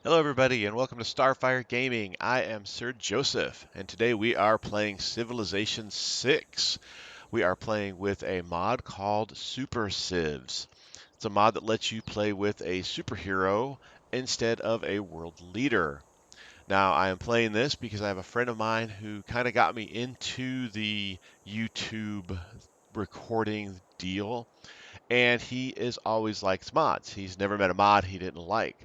Hello, everybody, and welcome to Starfyre Gaming. I am Sir Joseph, and today we are playing Civilization VI. We are playing with a mod called Super Civs. It's a mod that lets you play with a superhero instead of a world leader. Now, I am playing this because I have a friend of mine who kind of got me into the YouTube recording deal, and he is always likes mods. He's never met a mod he didn't like.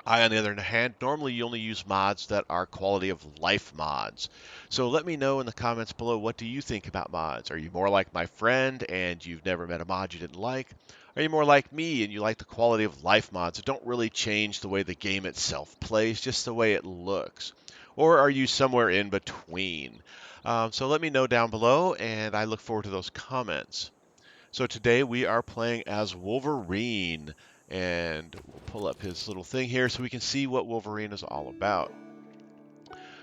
I, on the other hand, normally only use mods that are quality of life mods. So let me know in the comments below, what do you think about mods? Are you more like my friend and you've never met a mod you didn't like? Are you more like me and you like the quality of life mods that don't really change the way the game itself plays, just the way it looks? Or are you somewhere in between? So let me know down below, and I look forward to those comments. So today we are playing as Wolverine, and we'll pull up his little thing here so we can see what Wolverine is all about.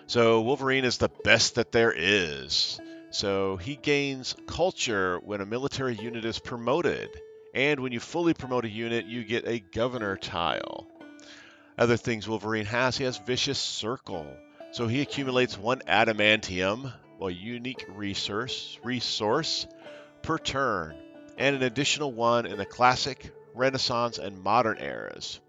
So Wolverine is the best that there is. So he gains culture when a military unit is promoted, and when you fully promote a unit, you get a governor tile. Other things Wolverine has, he has Vicious Circle. So he accumulates one adamantium, a unique resource per turn, and an additional one in the Classic, Renaissance, and Modern eras.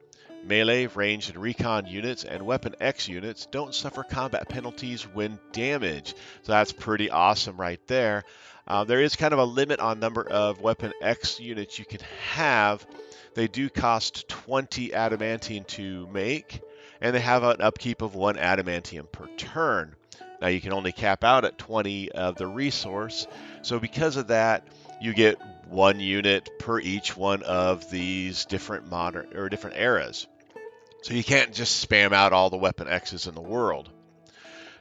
Melee, ranged, and recon units and Weapon X units don't suffer combat penalties when damaged. So that's pretty awesome right there. There is kind of a limit on number of Weapon X units you can have. They do cost 20 adamantium to make, and they have an upkeep of 1 adamantium per turn. Now you can only cap out at 20 of the resource, so because of that, you get 1 unit per each one of these different modern or different eras. So you can't just spam out all the Weapon X's in the world.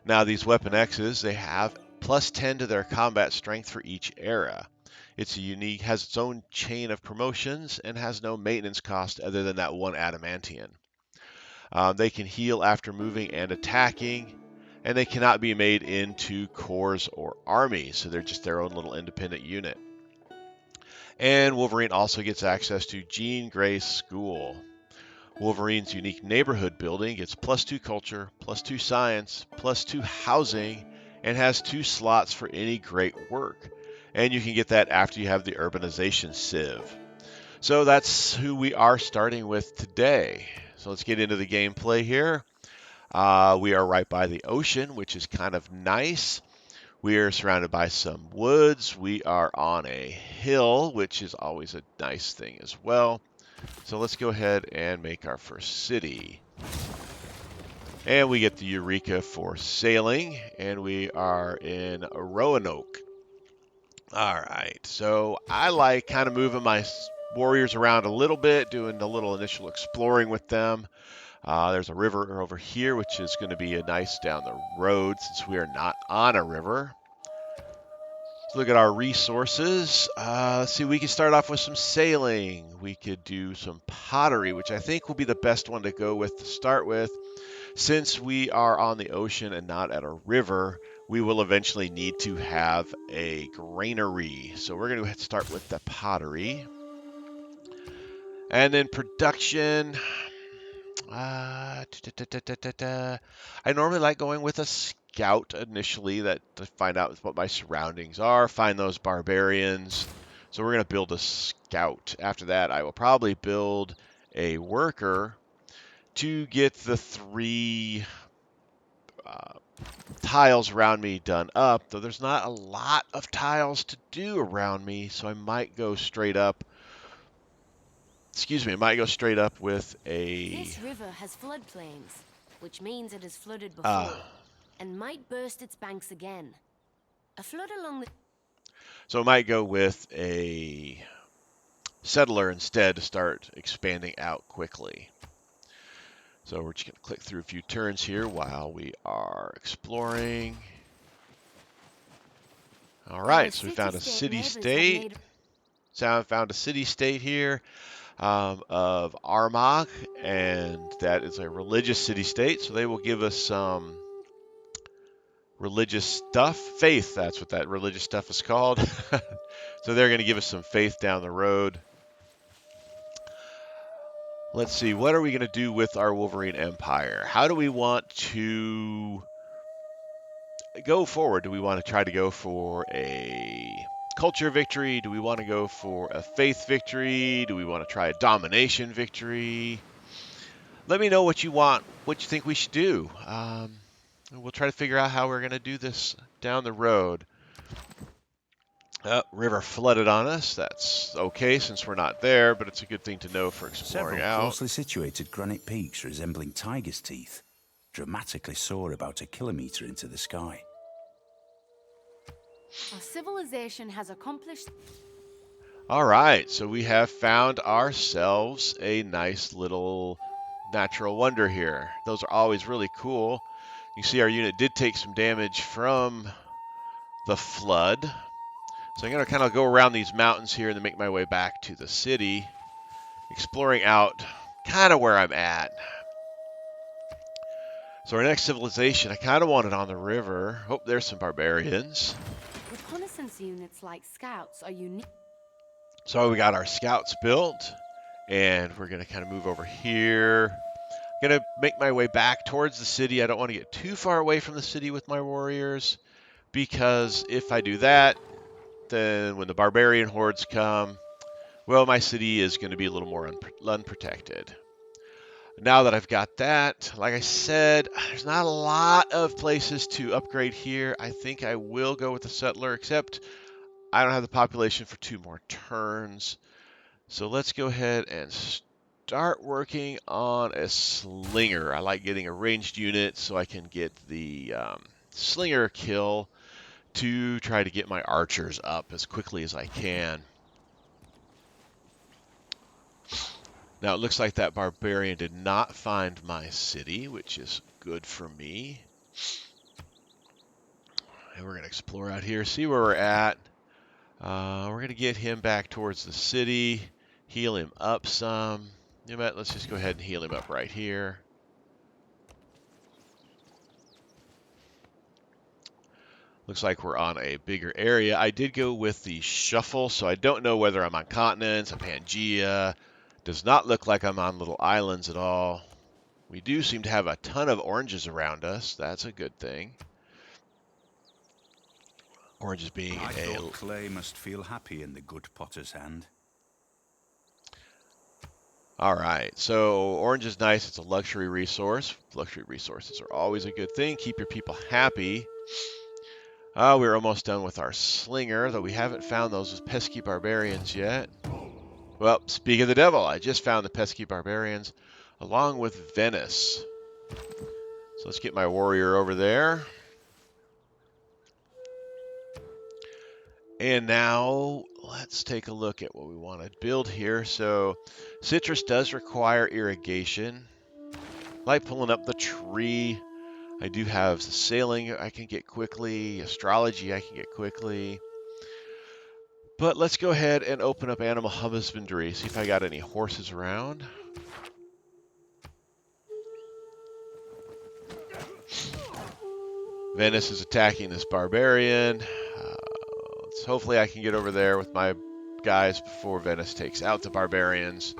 Now these Weapon X's, they have plus 10 to their combat strength for each era. It's unique, has its own chain of promotions, and has no maintenance cost other than that 1 adamantium. They can heal after moving and attacking, and they cannot be made into corps or armies, so they're just their own little independent unit. And Wolverine also gets access to Jean Grey's school. Wolverine's unique neighborhood building gets plus 2 culture, plus 2 science, plus 2 housing, and has 2 slots for any great work. And you can get that after you have the urbanization civ. So that's who we are starting with today. So let's get into the gameplay here. We are right by the ocean, which is kind of nice. We are surrounded by some woods. We are on a hill, which is always a nice thing as well. So let's go ahead and make our first city. And we get the Eureka for sailing, and we are in Roanoke. All right, so I like kind of moving my warriors around a little bit, doing a little initial exploring with them. There's a river over here, which is going to be a nice down the road since we are not on a river. Let's look at our resources. Let's see, we can start off with some sailing. We could do some pottery, which I think will be the best one to go with to start with. Since we are on the ocean and not at a river, we will eventually need to have a granary. So we're going to start with the pottery. And then production. I normally like going with a scout initially to find out what my surroundings are, find those barbarians. So we're going to build a scout. After that, I will probably build a worker to get the 3 tiles around me done up, though there's not a lot of tiles to do around me, so I might go straight up. Excuse me, I might go straight up with a. This river has floodplains, which means it has flooded before Uh, and might burst its banks again. A flood along the so I might go with a settler instead to start expanding out quickly. So we're just going to click through a few turns here while we are exploring. All right, so we found a city-state. Found a city-state here of Armagh, and that is a religious city-state. So they will give us some religious stuff. Faith, that's what that religious stuff is called. So they're going to give us some faith down the road. Let's see, what are we going to do with our Wolverine Empire? How do we want to go forward? Do we want to try to go for a culture victory? Do we want to go for a faith victory? Do we want to try a domination victory? Let me know what you want, what you think we should do. We'll try to figure out how we're going to do this down the road. River flooded on us. That's okay since we're not there, but it's a good thing to know for exploring Several out. closely situated granite peaks resembling tiger's teeth dramatically soar about a kilometre into the sky. Our civilization has accomplished... All right, so we have found ourselves a nice little natural wonder here. Those are always really cool. You see our unit did take some damage from the flood. So I'm going to kind of go around these mountains here and then make my way back to the city, exploring out kind of where I'm at. So our next civilization, I kind of want it on the river. Oh, there's some barbarians. Reconnaissance units like scouts are unique. So we got our scouts built, and we're going to kind of move over here. I'm going to make my way back towards the city. I don't want to get too far away from the city with my warriors, because if I do that, then when the barbarian hordes come, well, my city is going to be a little more unprotected. Now that I've got that, like I said, there's not a lot of places to upgrade here. I think I will go with the settler, except I don't have the population for 2 more turns. So let's go ahead and start working on a slinger. I like getting a ranged unit so I can get the slinger kill to try to get my archers up as quickly as I can. Now it looks like that barbarian did not find my city, which is good for me. And we're going to explore out here, see where we're at. We're going to get him back towards the city, heal him up some. You know what? Let's just go ahead and heal him up right here. Looks like we're on a bigger area. I did go with the shuffle, so I don't know whether I'm on continents, a Pangea. Does not look like I'm on little islands at all. We do seem to have a ton of oranges around us. That's a good thing. Oranges being I a... thought clay must feel happy in the good potter's hand. All right, so orange is nice. It's a luxury resource. Luxury resources are always a good thing. Keep your people happy. We're almost done with our slinger, though we haven't found those pesky barbarians yet. Well, speak of the devil, I just found the pesky barbarians along with Venice. So let's get my warrior over there. And now let's take a look at what we want to build here. So citrus does require irrigation. I like pulling up the tree. I do have sailing I can get quickly, astrology I can get quickly. But let's go ahead and open up animal husbandry, see if I got any horses around. Venice is attacking this barbarian. Hopefully I can get over there with my guys before Venice takes out the barbarians,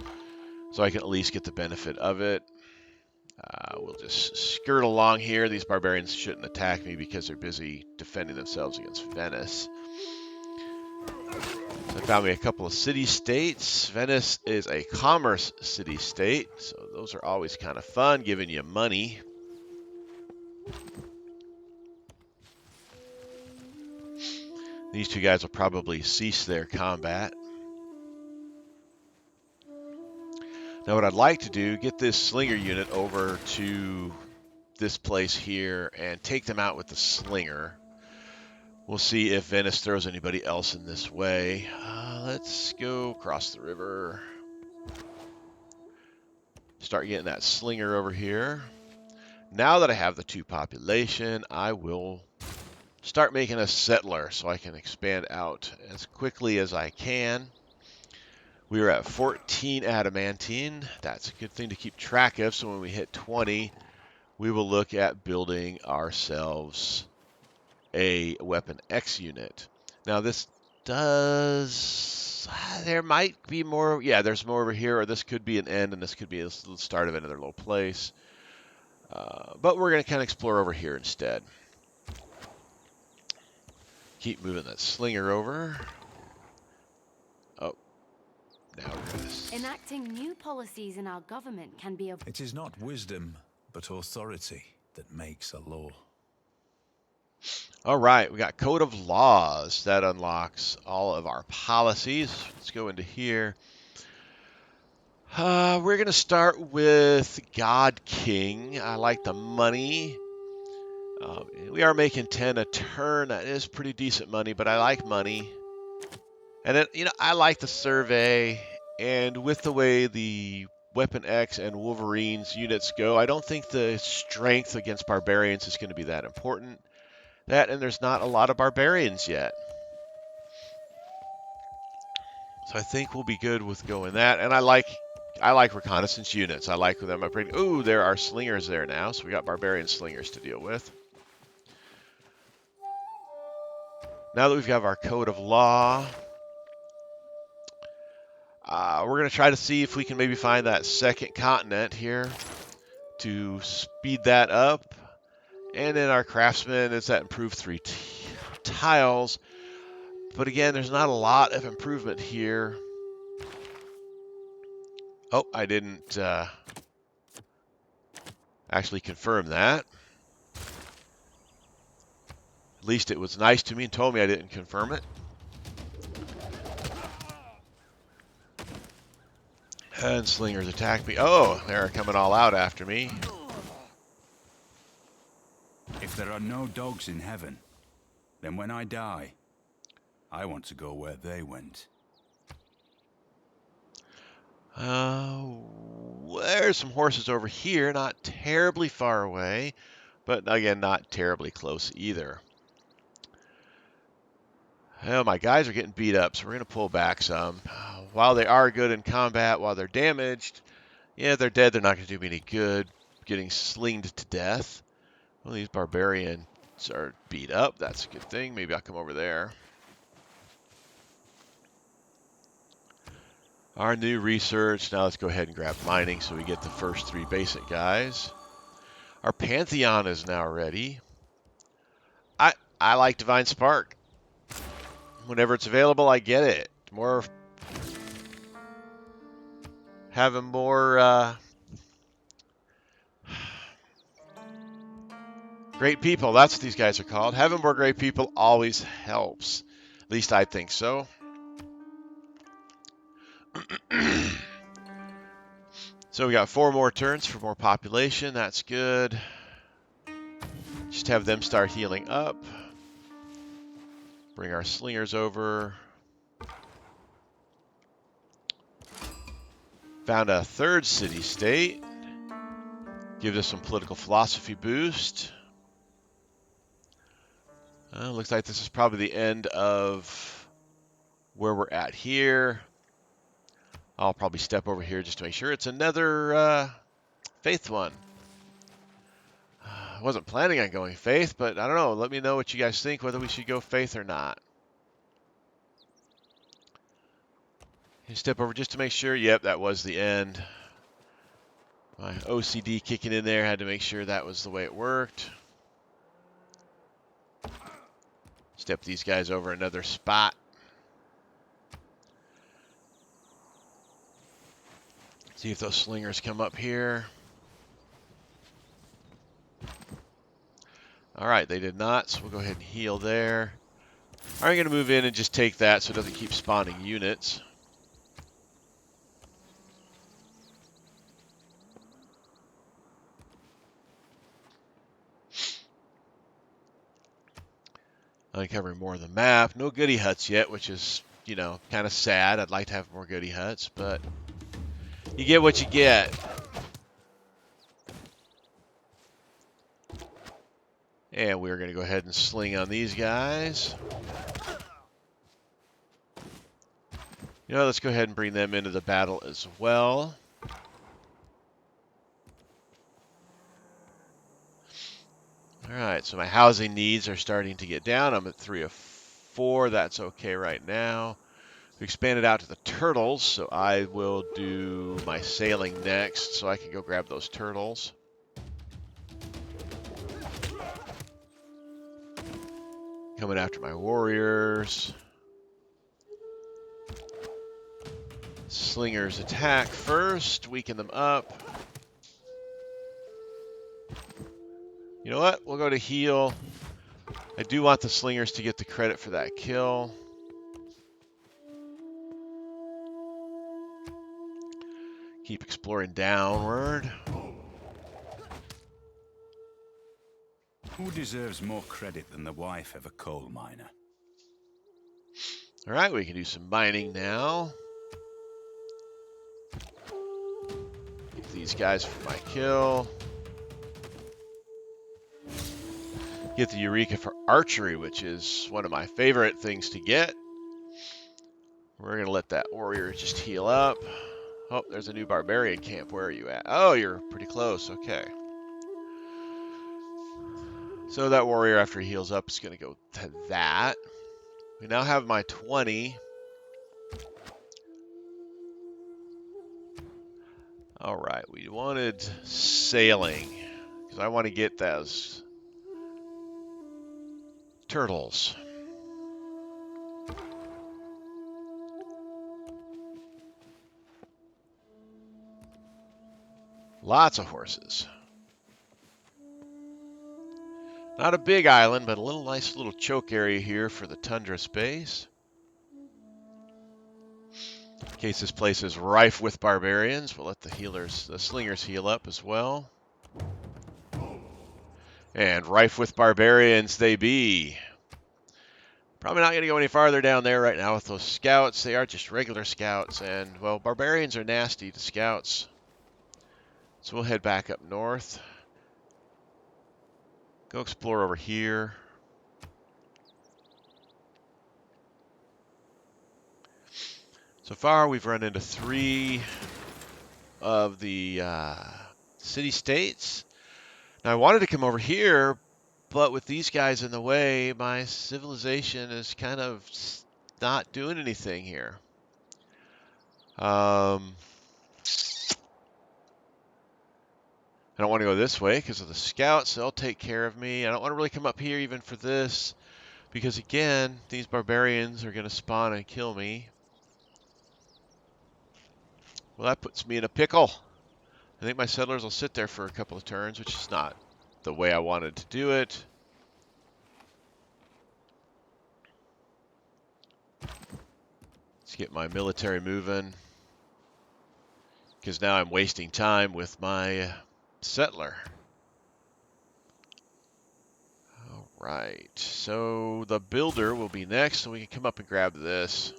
so I can at least get the benefit of it. We'll just skirt along here. These barbarians shouldn't attack me because they're busy defending themselves against Venice. So I found me a couple of city-states. Venice is a commerce city-state, so those are always kind of fun, giving you money. These 2 guys will probably cease their combat. Now what I'd like to do, get this slinger unit over to this place here and take them out with the slinger. We'll see if Venice throws anybody else in this way. Let's go across the river. Start getting that slinger over here. Now that I have the 2 population, I will start making a settler so I can expand out as quickly as I can. We are at 14 adamantine. That's a good thing to keep track of, so when we hit 20, we will look at building ourselves a Weapon X unit. Now this does... There might be more. Yeah, there's more over here, or this could be an end, and this could be the start of another little place. But we're going to kind of explore over here instead. Keep moving that slinger over. Oh, now we're going to... Enacting new policies in our government can be a... It is not wisdom, but authority that makes a law. All right, we got Code of Laws. That unlocks all of our policies. Let's go into here. We're going to start with God King. I like the money. We are making 10 a turn. That is pretty decent money, but I like money. And then, I like the survey. And with the way the Weapon X and Wolverine's units go, I don't think the strength against barbarians is going to be that important. That, and there's not a lot of barbarians yet. So I think we'll be good with going that. And I like reconnaissance units. I like them upgrading. Ooh, there are slingers there now. So we got barbarian slingers to deal with. Now that we've got our code of law, we're going to try to see if we can maybe find that second continent here to speed that up. And then our craftsman is that improved 3 tiles. But again, there's not a lot of improvement here. Oh, I didn't actually confirm that. At least it was nice to me and told me I didn't confirm it. And slingers attack me. Oh, they're coming all out after me. If there are no dogs in heaven, then when I die, I want to go where they went. There's some horses over here, not terribly far away, but again, not terribly close either. Oh, my guys are getting beat up, so we're going to pull back some. While they are good in combat, while they're damaged, yeah, they're dead, they're not going to do me any good. Getting slinged to death. Well, these barbarians are beat up. That's a good thing. Maybe I'll come over there. Our new research. Now let's go ahead and grab mining so we get the first 3 basic guys. Our Pantheon is now ready. I like Divine Spark. Whenever it's available, I get it. Having more great people. That's what these guys are called. Having more great people always helps. At least I think so. So we got 4 more turns for more population. That's good. Just have them start healing up. Bring our slingers over. Found a 3rd city-state. Gives us some political philosophy boost. Looks like this is probably the end of where we're at here. I'll probably step over here just to make sure it's another faith one. I wasn't planning on going faith, but I don't know. Let me know what you guys think, whether we should go faith or not. You step over just to make sure. Yep, that was the end. My OCD kicking in there. Had to make sure that was the way it worked. Step these guys over another spot. See if those slingers come up here. All right, they did not, so we'll go ahead and heal there. I'm going to move in and just take that so it doesn't keep spawning units. Uncovering more of the map. No goody huts yet, which is, kind of sad. I'd like to have more goody huts, but you get what you get. And we're going to go ahead and sling on these guys. Let's go ahead and bring them into the battle as well. All right, so my housing needs are starting to get down. I'm at 3 of 4. That's okay right now. We expanded out to the turtles, so I will do my sailing next so I can go grab those turtles. Coming after my warriors. Slingers attack first, weaken them up. You know what? We'll go to heal. I do want the slingers to get the credit for that kill. Keep exploring downward. Who deserves more credit than the wife of a coal miner? All right, we can do some mining now. Get these guys for my kill. Get the Eureka for archery, which is one of my favorite things to get. We're going to let that warrior just heal up. Oh, there's a new barbarian camp. Where are you at? Oh, you're pretty close. Okay. So that warrior, after he heals up, is going to go to that. We now have my 20. All right, we wanted sailing because I want to get those turtles. Lots of horses. Not a big island, but a nice little choke area here for the tundra space. In case this place is rife with barbarians, we'll let the slingers heal up as well. And rife with barbarians they be. Probably not going to go any farther down there right now with those scouts. They are just regular scouts, and, well, barbarians are nasty to scouts. So we'll head back up north. Go explore over here. So far, we've run into 3 of the city-states. Now, I wanted to come over here, but with these guys in the way, my civilization is kind of not doing anything here. I don't want to go this way because of the scouts. They'll take care of me. I don't want to really come up here even for this because, again, these barbarians are going to spawn and kill me. Well, that puts me in a pickle. I think my settlers will sit there for a couple of turns, which is not the way I wanted to do it. Let's get my military moving, because now I'm wasting time with my settler. All right, so the builder will be next, so we can come up and grab this.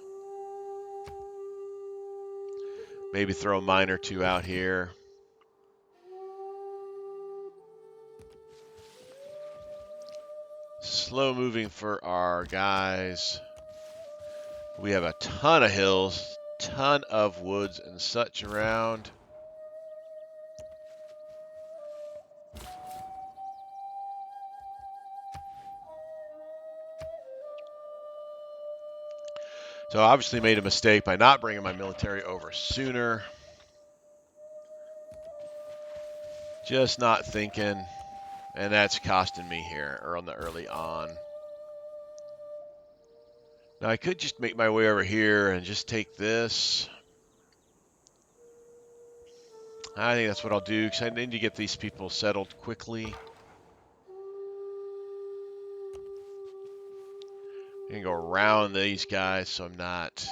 Maybe throw a mine or 2 out here. Slow moving for our guys. We have a ton of hills, ton of woods and such around. So I obviously made a mistake by not bringing my military over sooner. Just not thinking, and that's costing me here or on the early on. Now I could just make my way over here and just take this. I think that's what I'll do because I need to get these people settled quickly. I can go around these guys so I'm not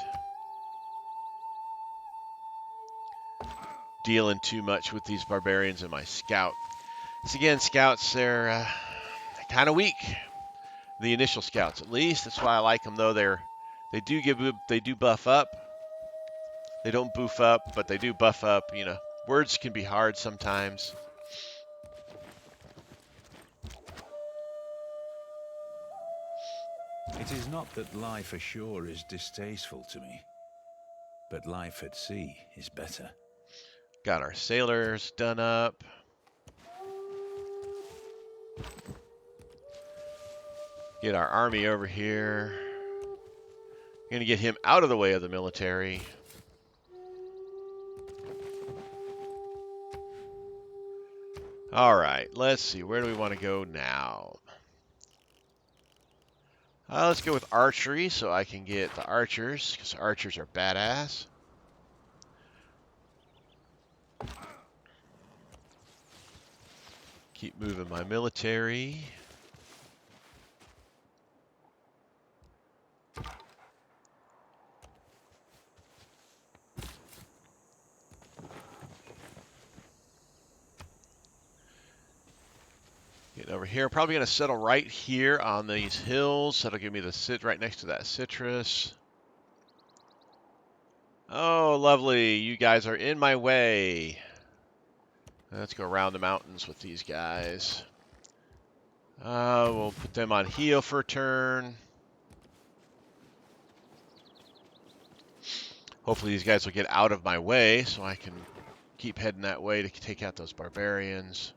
dealing too much with these barbarians and my scout. Because again, scouts, they're kind of weak. The initial scouts, at least. That's why I like them, though. They do buff up. They don't boof up, but they do buff up. You know, words can be hard sometimes. It is not that life ashore is distasteful to me, but life at sea is better. Got our sailors done up. Get our army over here. Going to get him out of the way of the military. All right, let's see. Where do we want to go now? Let's go with archery so I can get the archers, because archers are badass. Keep moving my military. Getting over here. I'm probably going to settle right here on these hills. That'll give me the sit right next to that citrus. Oh, lovely. You guys are in my way. Let's go around the mountains with these guys. We'll put them on heal for a turn. Hopefully these guys will get out of my way so I can keep heading that way to take out those barbarians.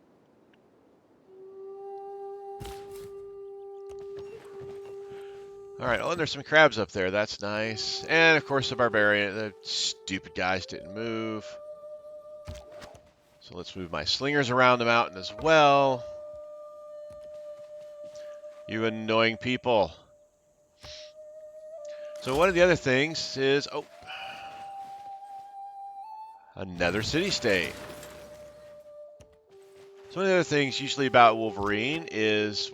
Alright, oh, and there's some crabs up there. That's nice. And, of course, the stupid guys didn't move. So let's move my slingers around the mountain as well. You annoying people. So one of the other things is... Oh. Another city-state. So one of the other things usually about Wolverine is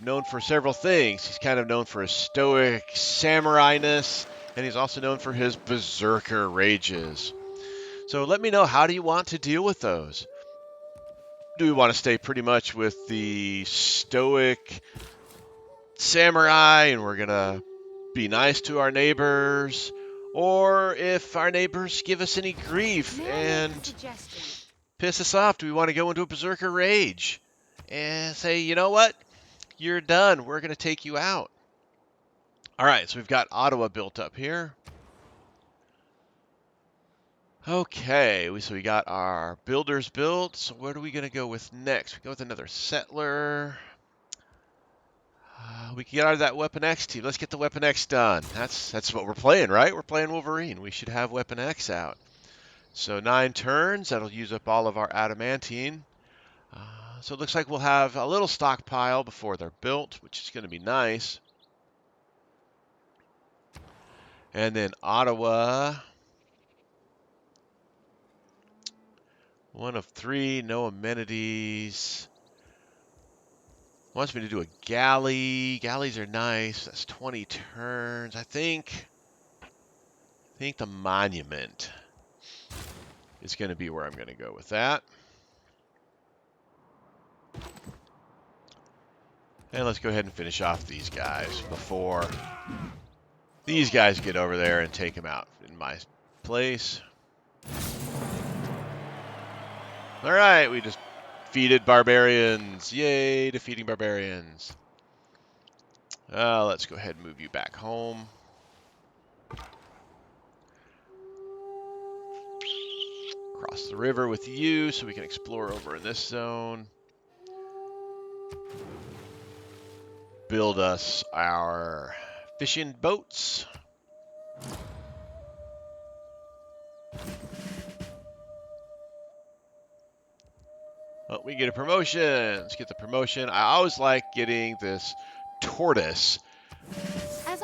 known for several things. He's kind of known for his stoic samurai-ness, and he's also known for his berserker rages. So let me know, how do you want to deal with those? Do we want to stay pretty much with the stoic samurai and we're going to be nice to our neighbors? Or if our neighbors give us any grief and piss us off, do we want to go into a berserker rage and say, you know what? You're done. We're going to take you out. All right, so we've got Ottawa built up here. Okay, so we got our builders built. So what are we going to go with next? We go with another settler. We can get out of that Weapon X team. Let's get the Weapon X done. That's what we're playing, right? We're playing Wolverine. We should have Weapon X out. So 9 turns. That'll use up all of our adamantine. So it looks like we'll have a little stockpile before they're built, which is going to be nice. And then Ottawa. 1 of 3, no amenities. Wants me to do a galley. Galleys are nice. That's 20 turns. I think the monument is going to be where I'm going to go with that. And let's go ahead and finish off these guys before these guys get over there and take them out in my place. All right, we just defeated barbarians. Yay, defeating barbarians. Let's go ahead and move you back home. Cross the river with you so we can explore over in this zone. Build us our fishing boats. Oh, we get a promotion. Let's get the promotion. I always like getting this tortoise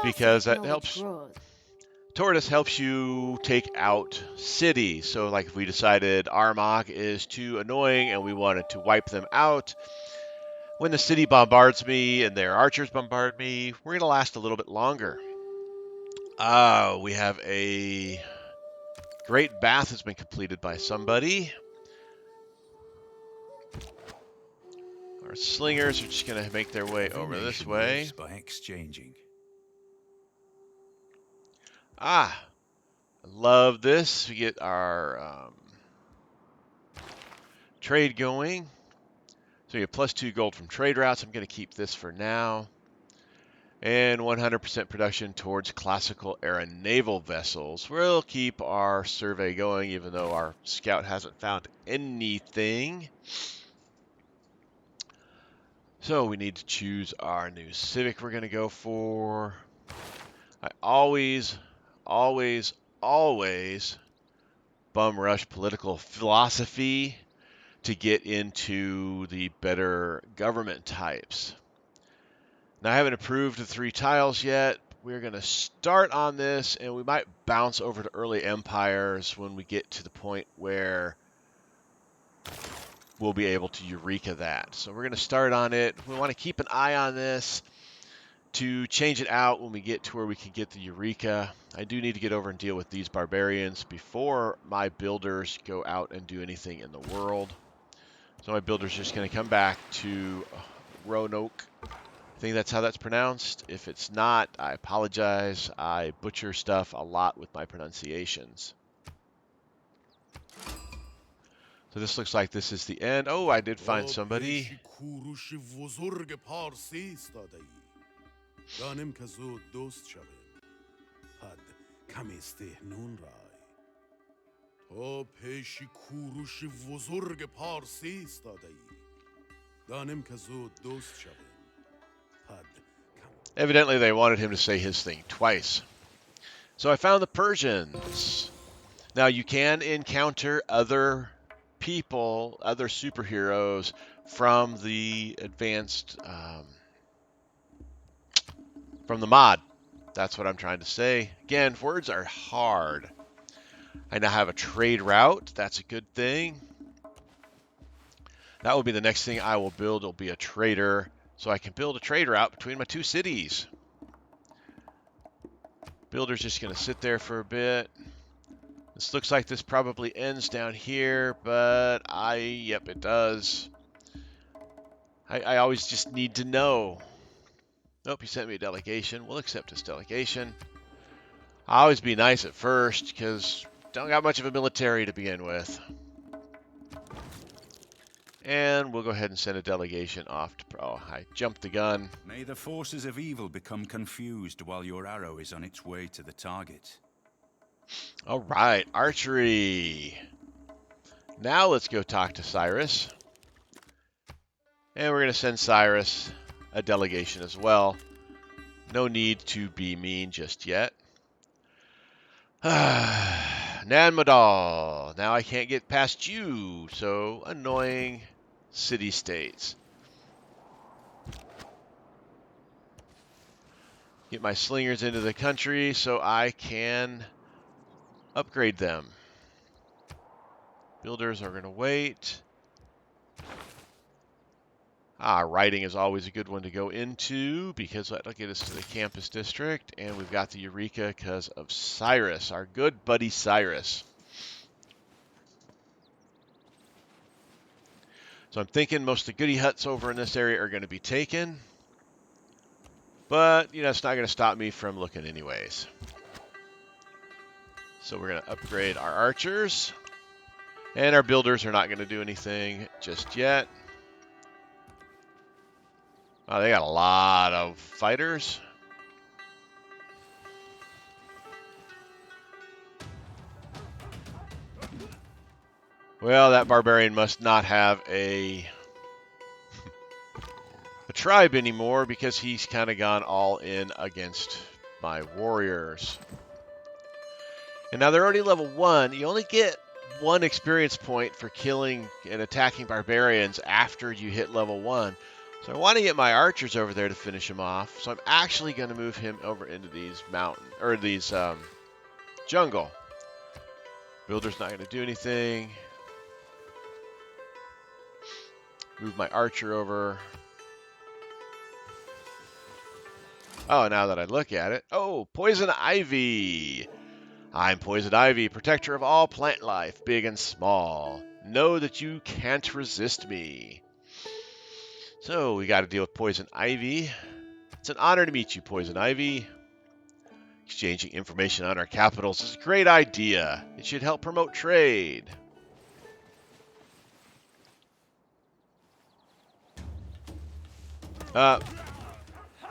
because that helps. Tortoise helps you take out cities. So like if we decided Armagh is too annoying and we wanted to wipe them out, when the city bombards me and their archers bombard me, we're going to last a little bit longer. We have a great bath has been completed by somebody. Our slingers are just going to make their way over this way. By exchanging. I love this. We get our trade going. So we have +2 gold from trade routes. I'm going to keep this for now. And 100% production towards classical era naval vessels. We'll keep our survey going even though our scout hasn't found anything. So we need to choose our new civic we're going to go for. I always, always, always bum rush political philosophy to get into the better government types. Now I haven't approved the 3 tiles yet. We're going to start on this, and we might bounce over to early empires when we get to the point where we'll be able to Eureka that. So we're going to start on it. We want to keep an eye on this to change it out when we get to where we can get the Eureka. I do need to get over and deal with these barbarians before my builders go out and do anything in the world. So my builder's just going to come back to Roanoke. I think that's how that's pronounced. If it's not, I apologize. I butcher stuff a lot with my pronunciations. So this looks like this is the end. Oh, I did find somebody. Evidently they wanted him to say his thing twice. So I found the Persians. Now you can encounter other people, other superheroes from the advanced, from the mod. That's what I'm trying to say. Again, words are hard. I now have a trade route. That's a good thing. That will be the next thing I will build. It'll be a trader, so I can build a trade route between my 2 cities. Builder's just going to sit there for a bit. This looks like this probably ends down here, but yep, it does. I always just need to know. Nope, he sent me a delegation. We'll accept his delegation. I'll always be nice at first, because don't got much of a military to begin with. And we'll go ahead and send a delegation off to... Oh, I jumped the gun. May the forces of evil become confused while your arrow is on its way to the target. All right, archery. Now let's go talk to Cyrus. And we're going to send Cyrus a delegation as well. No need to be mean just yet. Nanmadal. Now I can't get past you. So annoying city-states. Get my slingers into the country so I can upgrade them. Builders are going to wait. Writing is always a good one to go into because that'll get us to the campus district. And we've got the Eureka because of Cyrus, our good buddy Cyrus. So I'm thinking most of the goody huts over in this area are going to be taken. But, you know, it's not going to stop me from looking anyways. So we're going to upgrade our archers. And our builders are not going to do anything just yet. Oh, they got a lot of fighters. Well, that barbarian must not have a tribe anymore because he's kind of gone all in against my warriors. And now they're already level 1. You only get 1 experience point for killing and attacking barbarians after you hit level 1. So I want to get my archers over there to finish him off. So I'm actually going to move him over into these jungle. Builder's not going to do anything. Move my archer over. Oh, now that I look at it. Oh, poison ivy. I'm poison ivy, protector of all plant life, big and small. Know that you can't resist me. So we got to deal with poison ivy. It's an honor to meet you, poison ivy. Exchanging information on our capitals is a great idea. It should help promote trade. And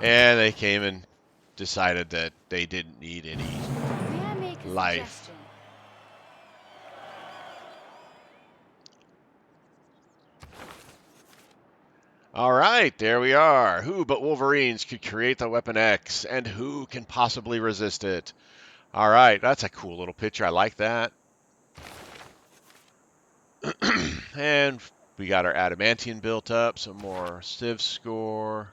they came and decided that they didn't need any life. All right, there we are. Who but Wolverines could create the Weapon X, and who can possibly resist it? All right, that's a cool little picture. I like that. And we got our Adamantium built up, some more Civ score.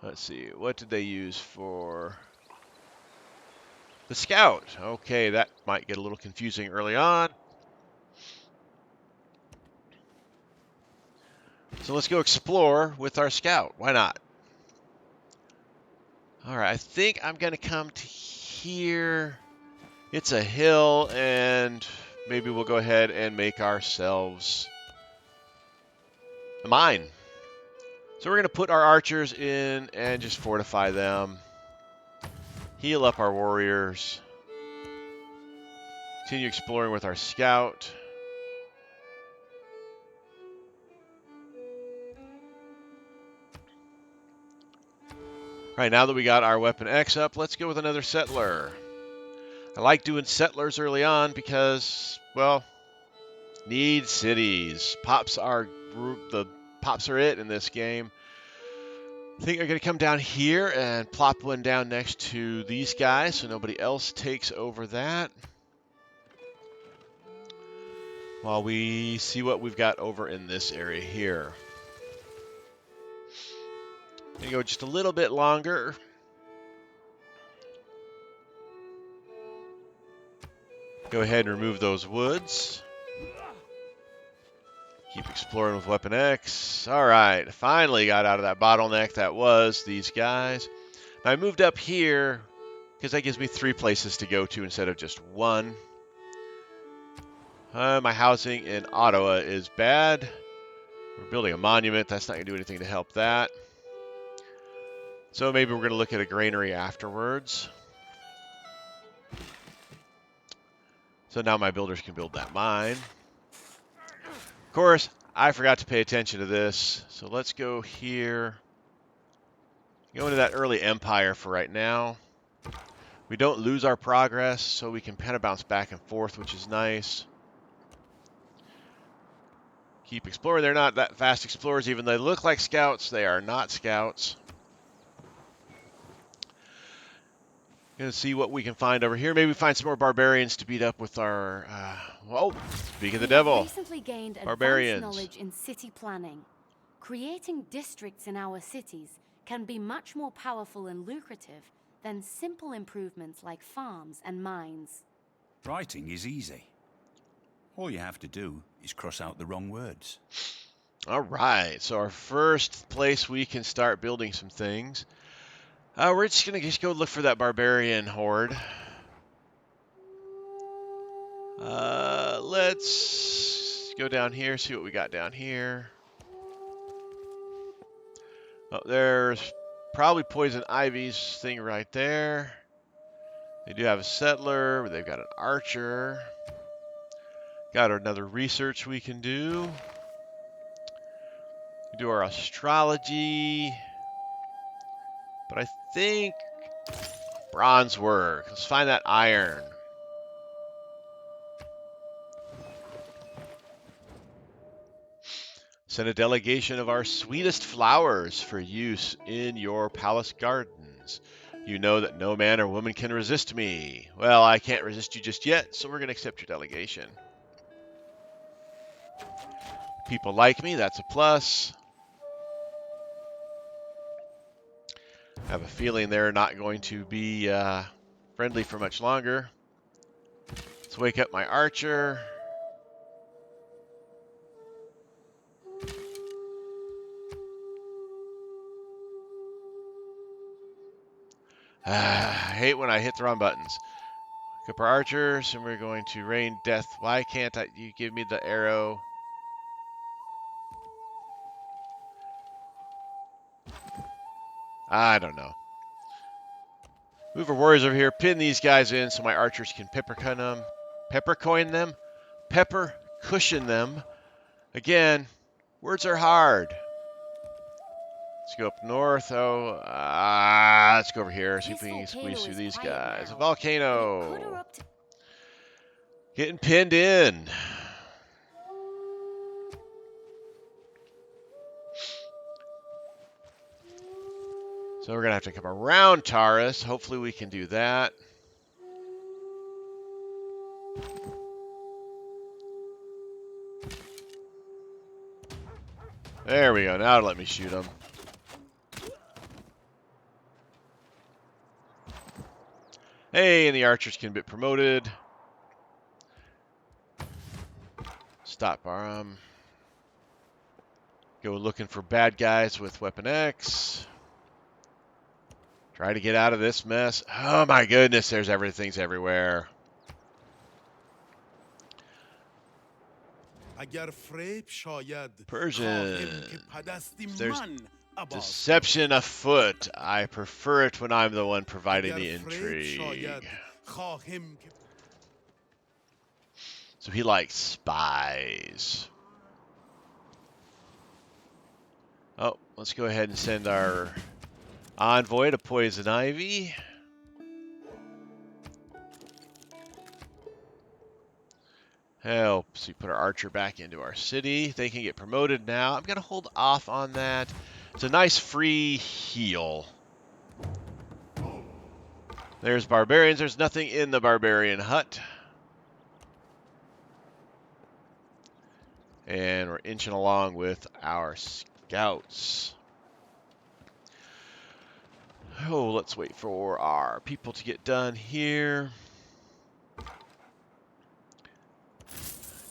Let's see, what did they use for the Scout? Okay, that might get a little confusing early on. So let's go explore with our Scout. Why not? All right, I think I'm going to come to here. It's a hill, and maybe we'll go ahead and make ourselves a mine. So we're going to put our archers in and just fortify them. Heal up our warriors. Continue exploring with our Scout. All right, now that we got our Weapon X up, let's go with another settler. I like doing settlers early on because, well, need cities. Pops are it in this game. I think I'm going to come down here and plop one down next to these guys so nobody else takes over that. While we see what we've got over in this area here. Going to go just a little bit longer. Go ahead and remove those woods. Keep exploring with Weapon X. All right, finally got out of that bottleneck that was these guys. Now I moved up here because that gives me 3 places to go to instead of just 1. My housing in Ottawa is bad. We're building a monument. That's not going to do anything to help that. So maybe we're going to look at a granary afterwards. So now my builders can build that mine. Of course, I forgot to pay attention to this. So let's go here. Go into that early empire for right now. We don't lose our progress, so we can kind of bounce back and forth, which is nice. Keep exploring. They're not that fast explorers, even though they look like scouts. They are not scouts. Gonna see what we can find over here. Maybe find some more barbarians to beat up with our. Whoa! Speak of the devil. Recently gained Barbarians. advanced knowledge in city planning. Creating districts in our cities can be much more powerful and lucrative than simple improvements like farms and mines. Writing is easy. All you have to do is cross out the wrong words. All right. So our first place we can start building some things. We're just going to go look for that barbarian horde. Let's go down here, see what we got down here. Oh, there's probably Poison Ivy's thing right there. They do have a settler. They've got an archer. Got another research we can do. We do our astrology. But I think bronze work. Let's find that iron. Send a delegation of our sweetest flowers for use in your palace gardens. You know that no man or woman can resist me. Well, I can't resist you just yet, so we're going to accept your delegation. People like me, that's a plus. I have a feeling they're not going to be friendly for much longer. Let's wake up my archer. I hate when I hit the wrong buttons. Wake up our archers, and we're going to rain death. Why can't you give me the arrow? I don't know. Move our warriors over here, pin these guys in so my archers can pepper cushion them. Again, words are hard. Let's go up north. Let's go over here. See if we can squeeze through these guys. A volcano. Getting pinned in. So we're going to have to come around Taurus. Hopefully we can do that. There we go. Now it'll let me shoot him. Hey, and the archers can be promoted. Stop arm. Go looking for bad guys with Weapon X. Try to get out of this mess. Oh my goodness, there's everything's everywhere. Persian. Deception afoot. I prefer it when I'm the one providing the intrigue. So he likes spies. Oh, let's go ahead and send our envoy to Poison Ivy. Help. So we put our archer back into our city. They can get promoted now. I'm going to hold off on that. It's a nice free heal. There's barbarians. There's nothing in the barbarian hut. And we're inching along with our scouts. Oh, let's wait for our people to get done here.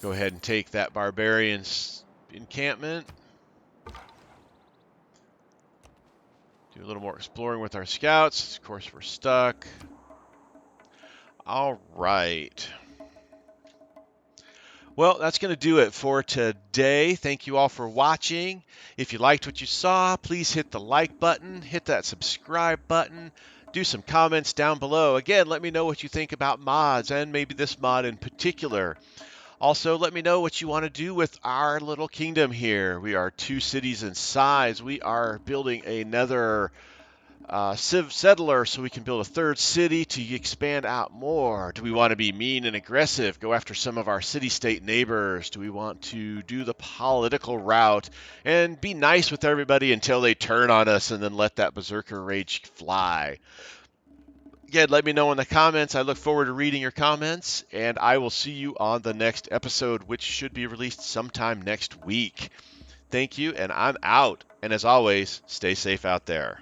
Go ahead and take that barbarian encampment. Do a little more exploring with our scouts. Of course, we're stuck. All right. Well, that's going to do it for today. Thank you all for watching. If you liked what you saw, please hit the like button, hit that subscribe button, do some comments down below. Again, let me know what you think about mods and maybe this mod in particular. Also, let me know what you want to do with our little kingdom here. We are 2 cities in size. We are building another Civ settler so we can build a 3rd city to expand out more. Do we want to be mean and aggressive, go after some of our city-state neighbors? Do we want to do the political route and be nice with everybody until they turn on us and then let that berserker rage fly? Again, let me know in the comments. I look forward to reading your comments, and I will see you on the next episode, which should be released sometime next week. Thank you, and I'm out. And as always, stay safe out there.